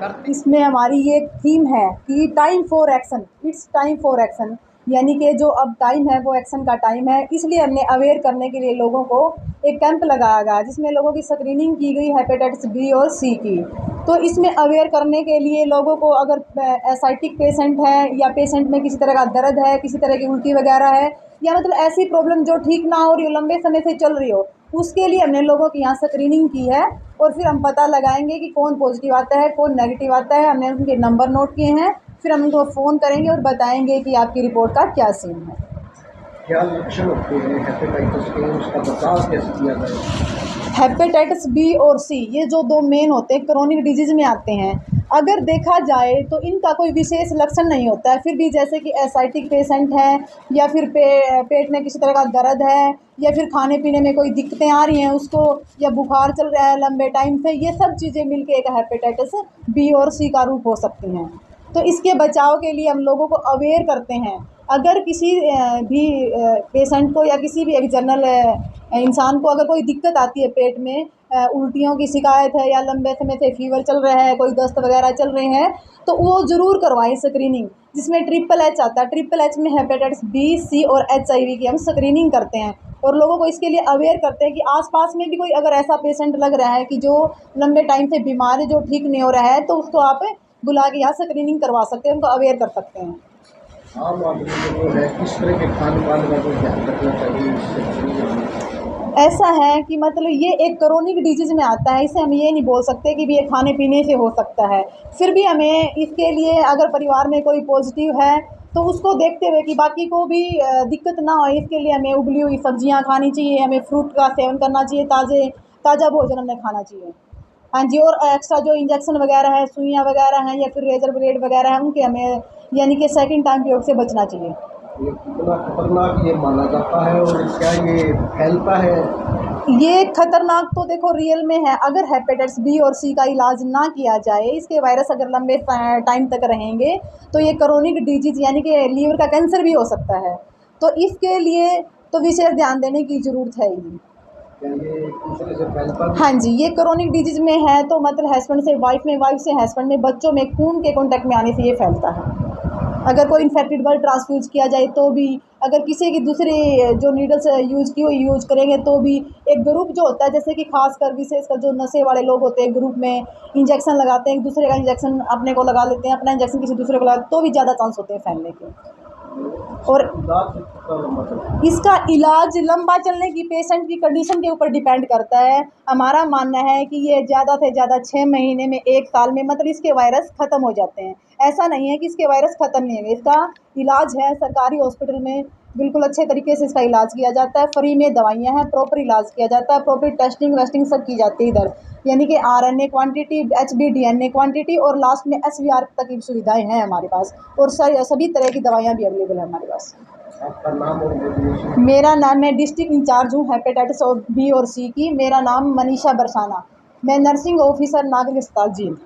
करते। इसमें हमारी ये थीम है कि time for action, it's time for action, यानी कि जो अब टाइम है वो एक्शन का टाइम है। इसलिए हमने अवेयर करने के लिए लोगों को एक कैंप लगाया गया जिसमें लोगों की स्क्रीनिंग की गई हेपेटाइटिस बी और सी की। तो इसमें अवेयर करने के लिए लोगों को, अगर एसाइटिक पेशेंट है या पेशेंट में किसी तरह का दर्द है, किसी तरह की उल्टी वगैरह है, या मतलब ऐसी प्रॉब्लम जो ठीक ना हो रही हो, लंबे समय से चल रही हो, उसके लिए हमने लोगों की यहाँ स्क्रीनिंग की है। और फिर हम पता लगाएंगे कि कौन पॉजिटिव आता है, कौन नेगेटिव आता है। हमने उनके नंबर नोट किए हैं, फिर हम उनको फ़ोन करेंगे और बताएंगे कि आपकी रिपोर्ट का क्या सीन है। क्या लक्षण होते हैं हेपेटाइटिस के, उसका बचाव कैसे किया जाए? हेपेटाइटिस बी और सी ये जो दो मेन होते हैं क्रोनिक डिजीज़ में आते हैं। अगर देखा जाए तो इनका कोई विशेष लक्षण नहीं होता है, फिर भी जैसे कि एसाइटिक पेशेंट है, या फिर पेट में किसी तरह का दर्द है, या फिर खाने पीने में कोई दिक्कतें आ रही हैं उसको, या बुखार चल रहा है लंबे टाइम से, ये सब चीज़ें मिलके एक हेपेटाइटिस बी और सी का रूप हो सकती हैं। तो इसके बचाव के लिए हम लोगों को अवेयर करते हैं। अगर किसी भी पेशेंट को या किसी भी एक जनरल इंसान को अगर कोई दिक्कत आती है पेट में, उल्टियों की शिकायत है या लंबे समय से फीवर चल रहा है, कोई दस्त वगैरह चल रहे हैं, तो वो ज़रूर करवाएं स्क्रीनिंग, जिसमें ट्रिपल एच आता है। ट्रिपल एच में हेपेटाइटिस बी, सी और HIV की हम स्क्रीनिंग करते हैं और लोगों को इसके लिए अवेयर करते हैं कि आसपास में भी कोई अगर ऐसा पेशेंट लग रहा है कि जो लंबे टाइम से बीमार है, जो ठीक नहीं हो रहा है, तो उसको आप बुला के यहाँ स्क्रीनिंग करवा सकते हैं, उनको अवेयर कर सकते हैं। आम आदमी को जो है किस तरह के खान पान का जो ध्यान रखना चाहिए इससे बचने के लिए? ऐसा है कि मतलब ये एक क्रोनिक डिजीज़ में आता है, इसे हम ये नहीं बोल सकते कि भी ये खाने पीने से हो सकता है। फिर भी हमें इसके लिए, अगर परिवार में कोई पॉजिटिव है तो उसको देखते हुए कि बाकी को भी दिक्कत ना हो, इसके लिए हमें उबली हुई सब्जियां खानी चाहिए, हमें फ्रूट का सेवन करना चाहिए, ताज़ा भोजन हमें खाना चाहिए। हाँ जी, और एक्स्ट्रा जो इंजेक्शन वगैरह है, सुइयाँ वगैरह हैं या फिर रेजर ब्लेड वगैरह हैं, उनके हमें यानी कि सेकंड टाइम उपयोग से बचना चाहिए। ये कितना खतरनाक ये माना जाता है और क्या ये फैलता है? ये खतरनाक तो देखो रियल में है। अगर हेपेटाइटिस बी और सी का इलाज ना किया जाए, इसके वायरस अगर लंबे टाइम तक रहेंगे, तो ये क्रोनिक डिजीज यानी कि लीवर का कैंसर भी हो सकता है। तो इसके लिए तो विशेष ध्यान देने की ज़रूरत है ही। क्या ये एक दूसरे से फैलता भी हाँ है? जी, ये क्रोनिक डिजीज में है तो मतलब हस्बैंड से वाइफ में, वाइफ से हस्बैंड में, बच्चों में खून के कांटेक्ट में आने से ये फैलता है। अगर कोई इन्फेक्टेड ब्लड ट्रांसफ्यूज किया जाए तो भी, अगर किसी की दूसरी जो नीडल्स यूज़ की हुई यूज़ करेंगे तो भी, एक ग्रुप जो होता है जैसे कि खासकर विशेषकर जो नशे वाले लोग होते हैं, ग्रुप में इंजेक्शन लगाते हैं, एक दूसरे का इंजेक्शन अपने को लगा लेते हैं, अपना इंजेक्शन किसी दूसरे को लगा, तो भी ज़्यादा चांस होते हैं फैलने के। और इसका इलाज कितना लंबा चलता है? इसका इलाज लंबा चलने की पेशेंट की कंडीशन के ऊपर डिपेंड करता है। हमारा मानना है कि ये ज़्यादा से ज़्यादा 6 महीने में, 1 साल में मतलब इसके वायरस ख़त्म हो जाते हैं। ऐसा नहीं है कि इसके वायरस ख़त्म नहीं होंगे। इसका इलाज है सरकारी हॉस्पिटल में, बिल्कुल अच्छे तरीके से इसका इलाज किया जाता है, फ्री में दवाइयाँ हैं, प्रॉपर इलाज किया जाता है, प्रॉपर टेस्टिंग वेस्टिंग सब की जाती है इधर, यानी कि RNA quantity, HB DNA quantity और लास्ट में SVR तक की सुविधाएँ हैं हमारे पास, और सभी तरह की दवाइयाँ भी अवेलेबल है हमारे पास। आपका नाम और डेजिग्नेशन? मेरा नाम, मैं डिस्ट्रिक्ट इंचार्ज हूँ हेपेटाइटिस और बी और सी की। मेरा नाम मनीषा बरसाना। मैं नर्सिंग ऑफिसर नागरिक अस्पताल जींद।